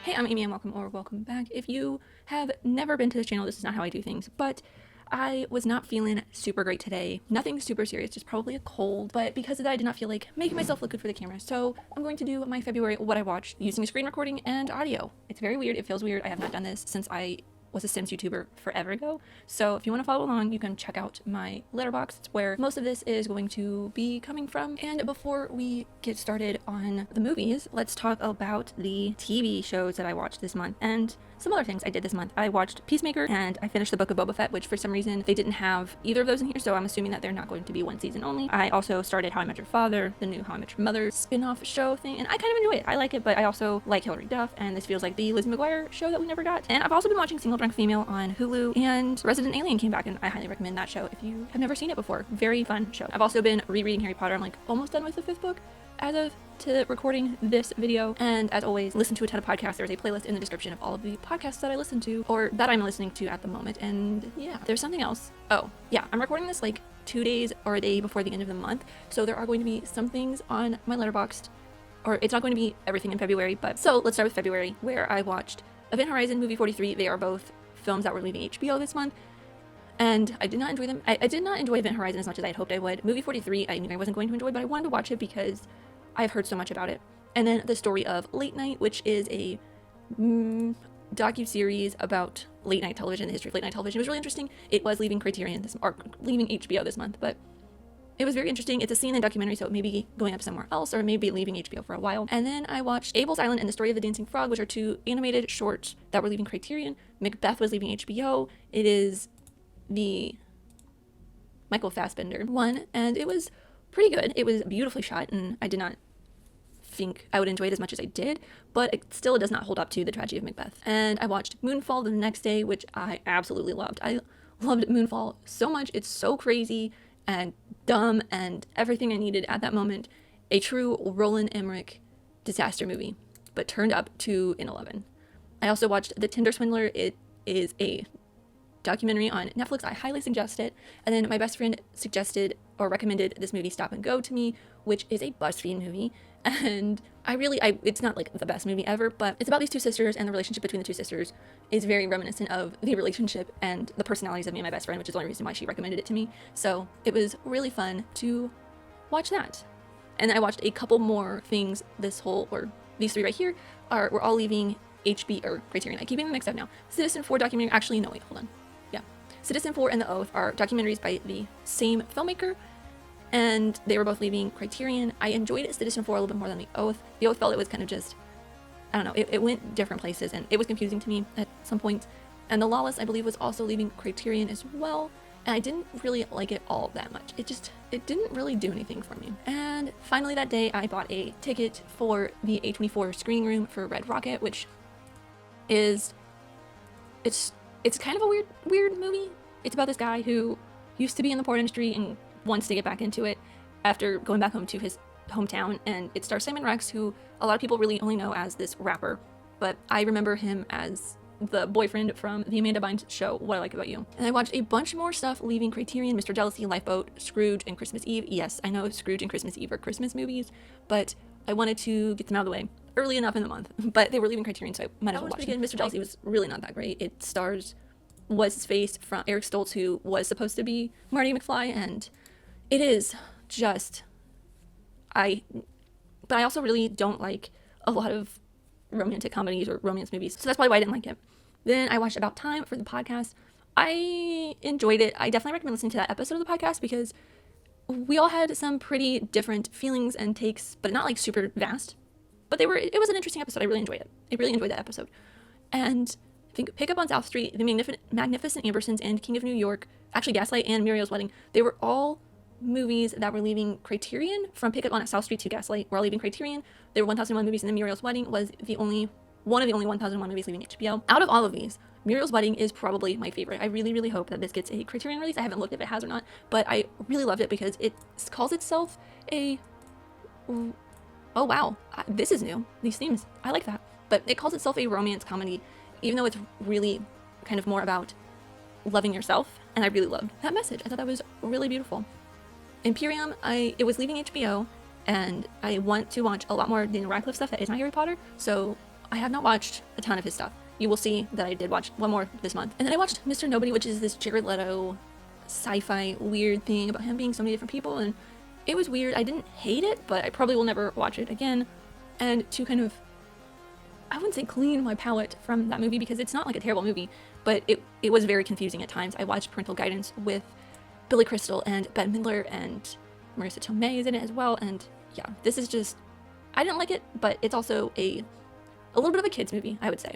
Hey, I'm Amy and welcome back. If you have never been to this channel, this is not how I do things, but I was not feeling super great today. Nothing super serious, just probably a cold, but because of that I did not feel like making myself look good for the camera. So I'm going to do my February what I watched using a screen recording and audio. It's very weird, it feels weird. I have not done this since I was a Sims YouTuber forever ago. So if you want to follow along, you can check out my Letterboxd, where most of this is going to be coming from. And before we get started on the movies, let's talk about the TV shows that I watched this month and some other things I did this month. I watched Peacemaker and I finished the Book of Boba Fett, which for some reason they didn't have either of those in here, so I'm assuming that they're not going to be one season only. I also started How I Met Your Father, the new How I Met Your Mother spin-off show thing, and I kind of enjoy it. I like it, but I also like Hilary Duff, and this feels like the Lizzie McGuire show that we never got. And I've also been watching Single Drunk Female on Hulu, and Resident Alien came back, and I highly recommend that show if you have never seen it before. Very fun show. I've also been rereading Harry Potter. I'm like almost done with the 5th book as of to recording this video, and as always, listen to a ton of podcasts. There's a playlist in the description of all of the podcasts that I listen to, or that I'm listening to at the moment. And yeah, there's something else. Oh yeah, I'm recording this like 2 days or a day before the end of the month, so there are going to be some things on my Letterboxd, or it's not going to be everything in February, but so let's start with February, where I watched Event Horizon, Movie 43. They are both films that were leaving HBO this month, and I did not enjoy them. I did not enjoy Event Horizon as much as I had hoped I would. Movie 43 I knew I wasn't going to enjoy, but I wanted to watch it because I've heard so much about it. And then The Story of Late Night, which is a docu-series about late night television, the history of late night television. It was really interesting. It was leaving Criterion or leaving HBO this month, but it was very interesting. It's a CNN documentary, so it may be going up somewhere else, or maybe leaving HBO for a while. And then I watched Abel's Island and The Story of the Dancing Frog, which are 2 animated shorts that were leaving Criterion. Macbeth was leaving HBO. It is the Michael Fassbender one, and it was pretty good. It was beautifully shot, and I did not think I would enjoy it as much as I did, but it still does not hold up to the tragedy of Macbeth. And I watched Moonfall the next day, which I absolutely loved. I loved Moonfall so much. It's so crazy and dumb and everything I needed at that moment. A true Roland Emmerich disaster movie, but turned up to an 11. I also watched The Tinder Swindler. It is a documentary on Netflix. I highly suggest it. And then my best friend suggested or recommended this movie Stop and Go to me, which is a BuzzFeed movie. And it's not like the best movie ever, but it's about these 2 sisters, and the relationship between the 2 sisters is very reminiscent of the relationship and the personalities of me and my best friend, which is the only reason why she recommended it to me. So it was really fun to watch that. And I watched a couple more things. These 3 right here were all leaving HB or Criterion. I keep getting them mixed up now. Citizen 4 documentary. Actually, no, wait, hold on. Yeah. Citizen 4 and The Oath are documentaries by the same filmmaker, and they were both leaving Criterion. I enjoyed Citizen 4 a little bit more than The Oath. The Oath felt it was kind of just, I don't know, it went different places, and it was confusing to me at some point. And The Lawless, I believe, was also leaving Criterion as well, and I didn't really like it all that much. It didn't really do anything for me. And finally that day, I bought a ticket for the A24 screening room for Red Rocket, which is, it's kind of a weird movie. It's about this guy who used to be in the porn industry and wants to get back into it after going back home to his hometown. And it stars Simon Rex, who a lot of people really only know as this rapper, but I remember him as the boyfriend from the Amanda Bynes show, What I Like About You. And I watched a bunch more stuff leaving Criterion: Mr. Jealousy, Lifeboat, Scrooge, and Christmas Eve. Yes, I know Scrooge and Christmas Eve are Christmas movies, but I wanted to get them out of the way early enough in the month. But they were leaving Criterion, so I might as well watch them. Mr. Jealousy was really not that great. It stars what's-his-face from Eric Stoltz, who was supposed to be Marty McFly, and it is just, but I also really don't like a lot of romantic comedies or romance movies, so that's probably why I didn't like it. Then I watched About Time for the podcast. I enjoyed it. I definitely recommend listening to that episode of the podcast because we all had some pretty different feelings and takes, but not like super vast. But it was an interesting episode. I really enjoyed it. I really enjoyed that episode. And I think Pick Up on South Street, The Magnificent Ambersons, and King of New York, actually Gaslight and Muriel's Wedding, they were all movies that were leaving Criterion. From Pick Up on South Street to Gaslight were all leaving Criterion. There were 1001 movies, and then Muriel's Wedding was one of the only 1001 movies leaving HBO. Out of all of these, Muriel's Wedding is probably my favorite. I really, really hope that this gets a Criterion release. I haven't looked if it has or not, but I really loved it because it calls itself a... Oh wow, this is new. These themes, I like that. But it calls itself a romance comedy, even though it's really kind of more about loving yourself, and I really loved that message. I thought that was really beautiful. Imperium, it was leaving HBO, and I want to watch a lot more Daniel Radcliffe stuff that is not Harry Potter, so I have not watched a ton of his stuff. You will see that I did watch one more this month. And then I watched Mr. Nobody, which is this Jared Leto sci-fi weird thing about him being so many different people, and it was weird. I didn't hate it, but I probably will never watch it again. And to kind of, I wouldn't say clean my palate from that movie, because it's not like a terrible movie, but it was very confusing at times. I watched Parental Guidance with Billy Crystal and Bette Midler, and Marissa Tomei is in it as well, and yeah, this is just, I didn't like it, but it's also a little bit of a kid's movie, I would say.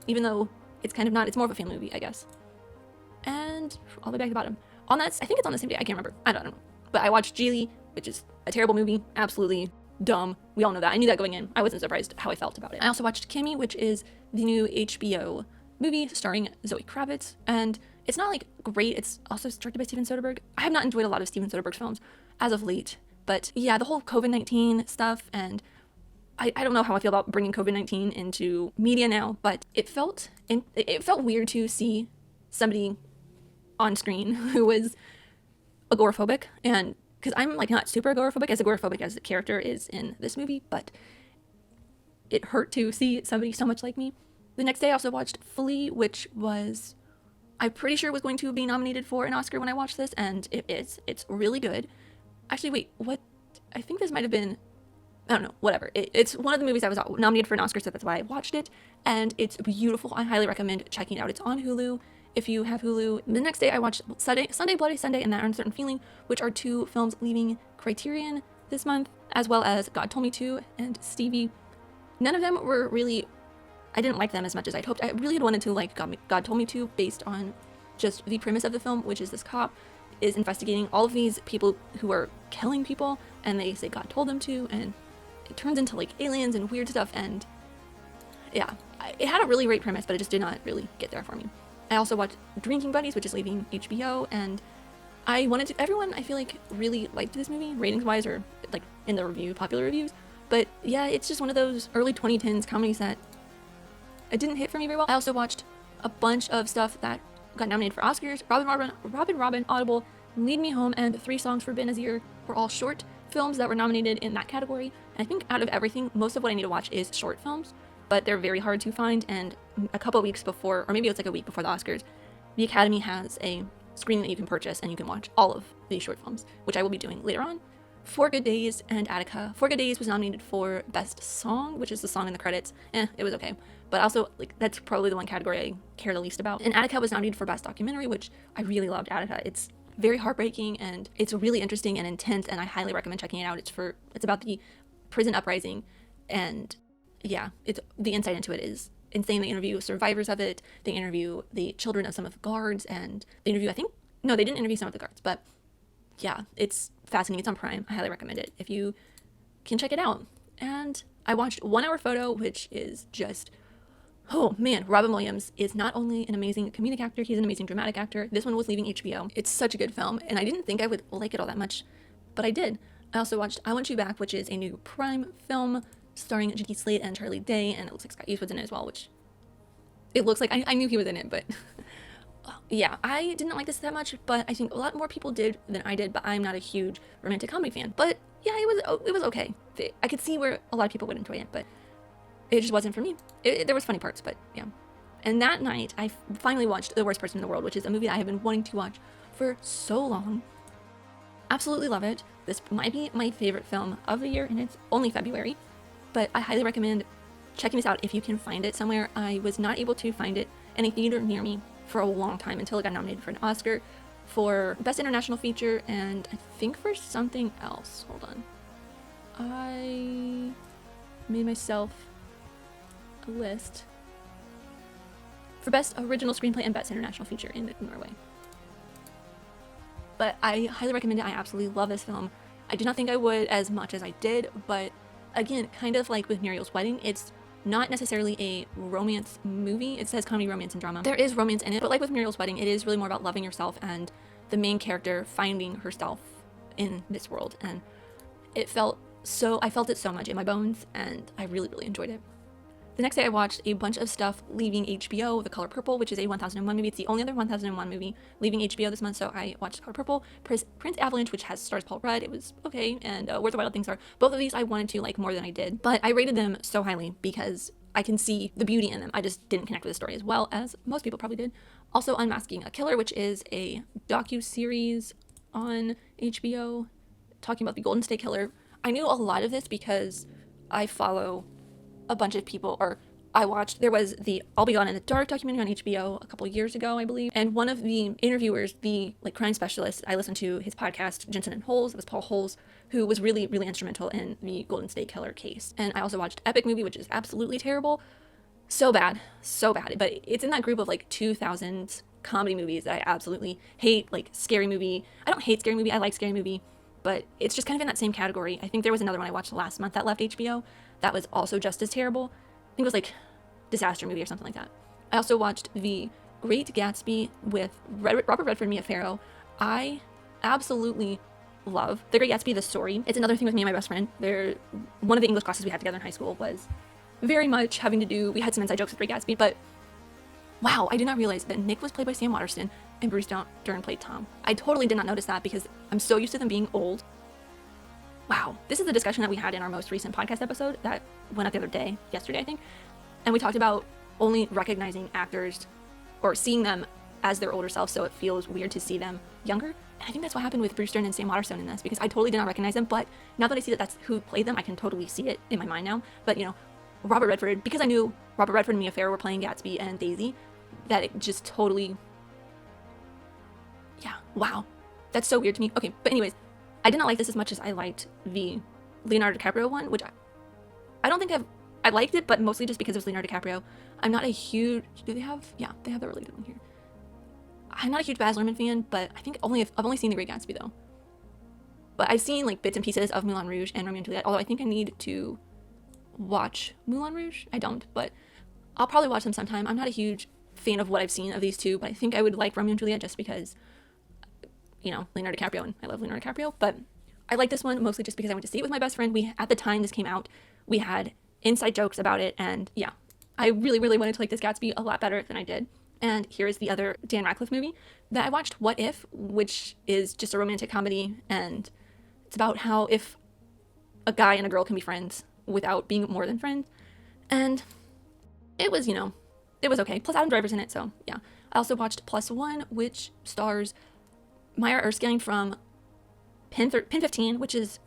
Even though it's kind of not, it's more of a family movie, I guess. And all the way back to the bottom. On that, I think it's on the same day, I can't remember. I don't know. But I watched Geely, which is a terrible movie, absolutely dumb. We all know that. I knew that going in. I wasn't surprised how I felt about it. I also watched Kimmy, which is the new HBO movie starring Zoe Kravitz, and it's not like great. It's also directed by Steven Soderbergh. I have not enjoyed a lot of Steven Soderbergh's films as of late, but yeah, the whole COVID-19 stuff, and I don't know how I feel about bringing COVID-19 into media now, but it felt weird to see somebody on screen who was agoraphobic, and because I'm like not super agoraphobic as the character is in this movie, but it hurt to see somebody so much like me. The next day I also watched Flea, which was, I'm pretty sure was going to be nominated for an Oscar when I watched this, and it is. It's really good. Actually, wait, what? I think this might have been, I don't know, whatever. It's one of the movies that was nominated for an Oscar, so that's why I watched it, and it's beautiful. I highly recommend checking it out. It's on Hulu if you have Hulu. The next day I watched Sunday, Bloody Sunday, and That Uncertain Feeling, which are two films leaving Criterion this month, as well as God Told Me To and Stevie. None of them were really, I didn't like them as much as I'd hoped. I really had wanted to like God Told Me To based on just the premise of the film, which is this cop is investigating all of these people who are killing people, and they say God told them to, and it turns into like aliens and weird stuff, and yeah, it had a really great premise, but it just did not really get there for me. I also watched Drinking Buddies, which is leaving HBO, and I wanted to, everyone I feel like really liked this movie, ratings wise, or like in the popular reviews, but yeah, it's just one of those early 2010s comedies that it didn't hit for me very well. I also watched a bunch of stuff that got nominated for Oscars. Robin, Audible, Lead Me Home, and Three Songs for Benazir were all short films that were nominated in that category. And I think out of everything, most of what I need to watch is short films, but they're very hard to find, and a couple weeks before, or maybe it's like a week before the Oscars, the Academy has a screening that you can purchase, and you can watch all of these short films, which I will be doing later on. Four Good Days and Attica. Four Good Days was nominated for Best Song, which is the song in the credits. It was okay. But also, like, that's probably the one category I care the least about. And Attica was nominated for Best Documentary, which I really loved Attica. It's very heartbreaking, and it's really interesting and intense, and I highly recommend checking it out. It's about the prison uprising, and yeah, the insight into it is insane. They interview survivors of it. They interview the children of some of the guards, and they interview, they didn't interview some of the guards, but yeah, it's fascinating. It's on Prime. I highly recommend it if you can check it out. And I watched 1 Hour Photo, which is just, oh man, Robin Williams is not only an amazing comedic actor, he's an amazing dramatic actor. This one was leaving HBO. It's such a good film, and I didn't think I would like it all that much, but I did. I also watched I Want You Back, which is a new Prime film starring Jackie Slate and Charlie Day, and it looks like Scott Eastwood's in it as well, which it looks like I knew he was in it, but yeah, I didn't like this that much, but I think a lot more people did than I did, but I'm not a huge romantic comedy fan. But yeah, it was okay. I could see where a lot of people would enjoy it, but it just wasn't for me. There was funny parts, but yeah. And that night, I finally watched The Worst Person in the World, which is a movie that I have been wanting to watch for so long. Absolutely love it. This might be my favorite film of the year, and it's only February, but I highly recommend checking this out if you can find it somewhere. I was not able to find it in a theater near me for a long time until it got nominated for an Oscar for Best International Feature, and I think for something else. Hold on. I made myself a list for Best Original Screenplay and Best International Feature in Norway. But I highly recommend it. I absolutely love this film. I did not think I would as much as I did, but again, kind of like with Muriel's Wedding, it's not necessarily a romance movie. It says comedy, romance, and drama. There is romance in it, but like with Muriel's Wedding, it is really more about loving yourself and the main character finding herself in this world. And I felt it so much in my bones, and I really, really enjoyed it. The next day I watched a bunch of stuff leaving HBO, The Color Purple, which is a 1001 movie. It's the only other 1001 movie leaving HBO this month, so I watched The Color Purple. Prince Avalanche, which stars Paul Rudd, it was okay, and Where the Wild Things Are. Both of these I wanted to like more than I did, but I rated them so highly because I can see the beauty in them. I just didn't connect with the story as well as most people probably did. Also, Unmasking a Killer, which is a docu-series on HBO talking about the Golden State Killer. I knew a lot of this because I follow a bunch of people, or there was the I'll Be Gone in the Dark documentary on HBO a couple years ago, I believe. And one of the interviewers, the crime specialist, I listened to his podcast, Jensen and Holes. It was Paul Holes, who was really, really instrumental in the Golden State Killer case. And I also watched Epic Movie, which is absolutely terrible. So bad. But it's in that group of 2000s comedy movies that I absolutely hate, Scary Movie. I don't hate Scary Movie, I like Scary Movie, but it's just kind of in that same category. I think there was another one I watched last month that left HBO that was also just as terrible. I think it was Disaster Movie or something like that. I also watched the Great Gatsby with Robert Redford and Mia Farrow. I absolutely love The Great Gatsby, the story. It's another thing with me and my best friend. One of the English classes we had together in high school was very much having to do, we had some inside jokes with Great Gatsby, but wow, I did not realize that Nick was played by Sam Waterston and Bruce Dern played Tom. I totally did not notice that because I'm so used to them being old. Wow, this is the discussion that we had in our most recent podcast episode that went up the other day, yesterday I think, and we talked about only recognizing actors or seeing them as their older selves, so it feels weird to see them younger. And I think that's what happened with Bruce Dern and Sam Waterston in this, because I totally did not recognize them, but now that I see that that's who played them, I can totally see it in my mind now. But Robert Redford, because I knew Robert Redford and Mia Farrow were playing Gatsby and Daisy, that it just totally, yeah, wow, that's so weird to me. Okay, but anyways, I did not like this as much as I liked the Leonardo DiCaprio one, which I don't think I liked it, but mostly just because it was Leonardo DiCaprio. I'm not a huge, they have the really good one here. I'm not a huge Baz Luhrmann fan, but I think I've only seen The Great Gatsby though. But I've seen bits and pieces of Moulin Rouge and Romeo and Juliet, although I think I need to watch Moulin Rouge. I don't, but I'll probably watch them sometime. I'm not a huge fan of what I've seen of these two, but I think I would like Romeo and Juliet just because, Leonardo DiCaprio, and I love Leonardo DiCaprio, but I like this one mostly just because I went to see it with my best friend. At the time this came out, we had inside jokes about it, and yeah, I really, really wanted to like this Gatsby a lot better than I did. And here is the other Dan Radcliffe movie that I watched, What If, which is just a romantic comedy, and it's about how if a guy and a girl can be friends without being more than friends, and it was, it was okay. Plus Adam Driver's in it, so yeah. I also watched Plus One, which stars Maya Erskine from Pen 15, which is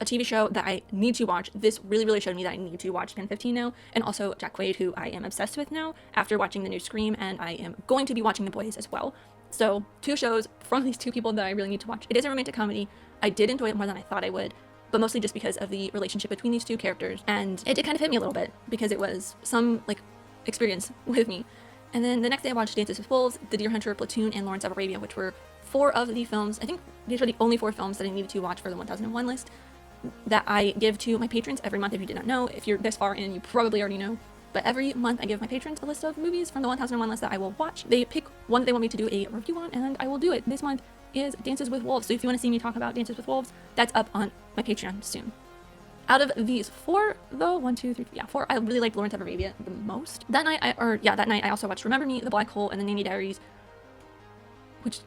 a TV show that I need to watch. This really, really showed me that I need to watch Pen 15 now. And also Jack Quaid, who I am obsessed with now after watching the new Scream, and I am going to be watching The Boys as well. So 2 shows from these 2 people that I really need to watch. It is a romantic comedy. I did enjoy it more than I thought I would, but mostly just because of the relationship between these 2 characters. And it did kind of hit me a little bit because it was some experience with me. And then the next day I watched Dances with Wolves, The Deer Hunter, Platoon, and Lawrence of Arabia, which were 4 of the films. I think these were the only 4 films that I needed to watch for the 1001 list that I give to my patrons every month. If you did not know, if you're this far in, you probably already know. But every month I give my patrons a list of movies from the 1001 list that I will watch. They pick one that they want me to do a review on, and I will do it. This month is Dances with Wolves. So if you want to see me talk about Dances with Wolves, that's up on my Patreon soon. Out of these 4, though, 1, 2, 3, 4, I really liked Lawrence of Arabia the most. That night I also watched Remember Me, The Black Hole, and The Nanny Diaries, which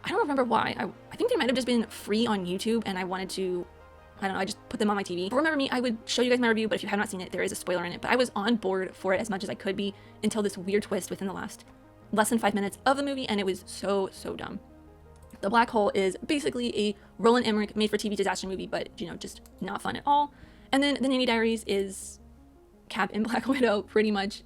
I don't remember why. I think they might have just been free on YouTube, and I wanted to, I don't know, I just put them on my TV. For Remember Me, I would show you guys my review, but if you have not seen it, there is a spoiler in it. But I was on board for it as much as I could be until this weird twist within the last less than 5 minutes of the movie, and it was so dumb. The Black Hole is basically a Roland Emmerich made-for-TV disaster movie, but, just not fun at all. And then The Nanny Diaries is Cap and Black Widow, pretty much,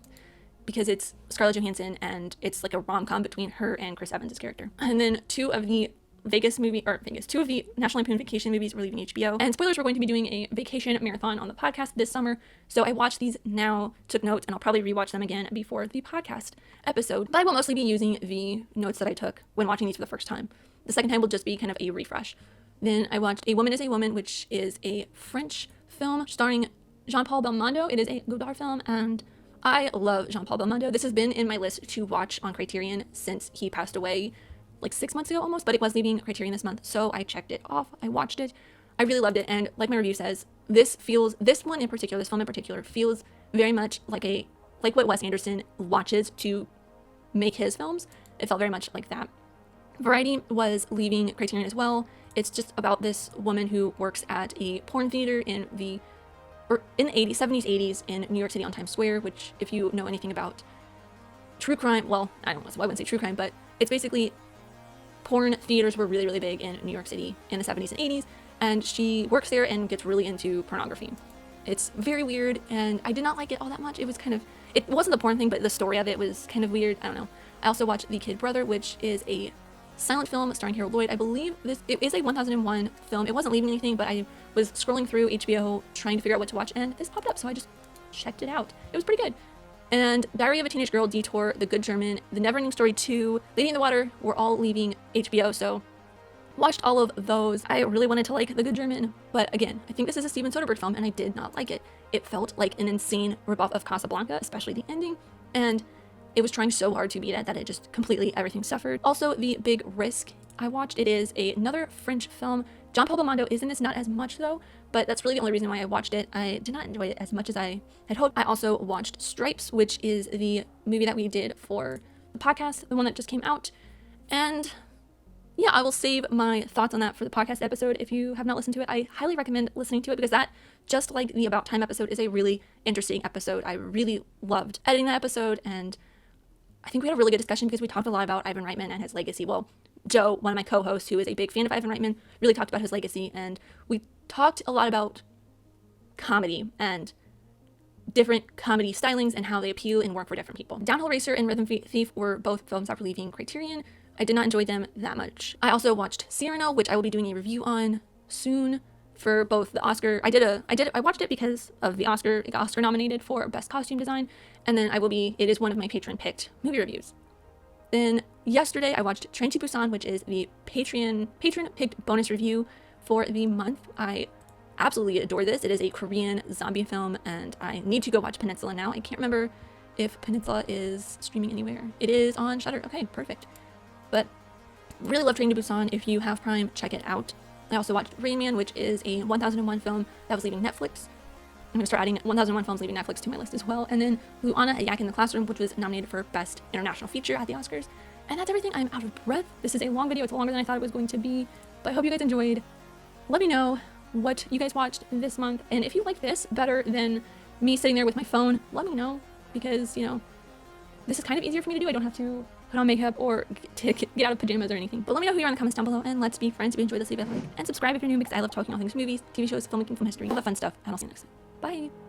because it's Scarlett Johansson, and it's like a rom-com between her and Chris Evans' character. And then 2 of the two of the National Lampoon Vacation movies were leaving HBO. And spoilers, we're going to be doing a vacation marathon on the podcast this summer. So I watched these now, took notes, and I'll probably rewatch them again before the podcast episode. But I will mostly be using the notes that I took when watching these for the first time. The second time will just be kind of a refresh. Then I watched A Woman is a Woman, which is a French film starring Jean-Paul Belmondo. It is a Godard film, and I love Jean-Paul Belmondo. This has been in my list to watch on Criterion since he passed away 6 months ago almost, but it was leaving Criterion this month, so I checked it off. I watched it. I really loved it, and like my review says, this film in particular feels very much like what Wes Anderson watches to make his films. It felt very much like that. Variety was leaving Criterion as well. It's just about this woman who works at a porn theater in the or in the 80s, 70s, 80s in New York City on Times Square, which if you know anything about true crime, well, I wouldn't say true crime, but it's basically porn theaters were really, really big in New York City in the 70s and 80s, and she works there and gets really into pornography. It's very weird, and I did not like it all that much. It was kind of, it wasn't the porn thing, but the story of it was kind of weird. I don't know. I also watched The Kid Brother, which is a silent film starring Harold Lloyd. I believe it is a 1001 film. It wasn't leaving anything, but I was scrolling through HBO trying to figure out what to watch, and this popped up, so I just checked it out. It was pretty good. And Diary of a Teenage Girl, Detour, The Good German, The Neverending Story 2, Lady in the Water were all leaving HBO, so watched all of those. I really wanted to like The Good German, but again, I think this is a Steven Soderbergh film, and I did not like it. It felt like an insane ripoff of Casablanca, especially the ending, and it was trying so hard to beat it that it just completely, everything suffered. Also, The Big Risk, I watched. It is another French film. John Paul Belmondo is in this, not as much though, but that's really the only reason why I watched it. I did not enjoy it as much as I had hoped. I also watched Stripes, which is the movie that we did for the podcast, the one that just came out. And yeah, I will save my thoughts on that for the podcast episode. If you have not listened to it, I highly recommend listening to it, because that, just like the About Time episode, is a really interesting episode. I really loved editing that episode, and I think we had a really good discussion because we talked a lot about Ivan Reitman and his legacy. Well, Joe, one of my co-hosts, who is a big fan of Ivan Reitman, really talked about his legacy, and we talked a lot about comedy and different comedy stylings and how they appeal and work for different people. Downhill Racer and Rhythm Thief were both films that were leaving Criterion. I did not enjoy them that much. I also watched Cyrano, which I will be doing a review on soon for both the Oscar. I watched it because of the Oscar. It got Oscar nominated for Best Costume Design, and then it is one of my patron-picked movie reviews. Then yesterday I watched Train to Busan, which is the patron-picked bonus review for the month. I absolutely adore this. It is a Korean zombie film, and I need to go watch Peninsula now. I can't remember if Peninsula is streaming anywhere. It is on Shudder. Okay, perfect. But really love Train to Busan. If you have Prime, check it out. I also watched Rain Man, which is a 1001 film that was leaving Netflix. I'm going to start adding 1001 films leaving Netflix to my list as well. And then Luana, A Yak in the Classroom, which was nominated for Best International Feature at the Oscars. And that's everything. I'm out of breath. This is a long video. It's longer than I thought it was going to be. But I hope you guys enjoyed. Let me know what you guys watched this month. And if you like this better than me sitting there with my phone, let me know. Because, this is kind of easier for me to do. I don't have to put on makeup or to get out of pajamas or anything. But let me know who you are in the comments down below, and let's be friends. If you enjoyed this, leave a like and subscribe if you're new, because I love talking all things movies, TV shows, filmmaking, film history, all the fun stuff, and I'll see you next time. Bye!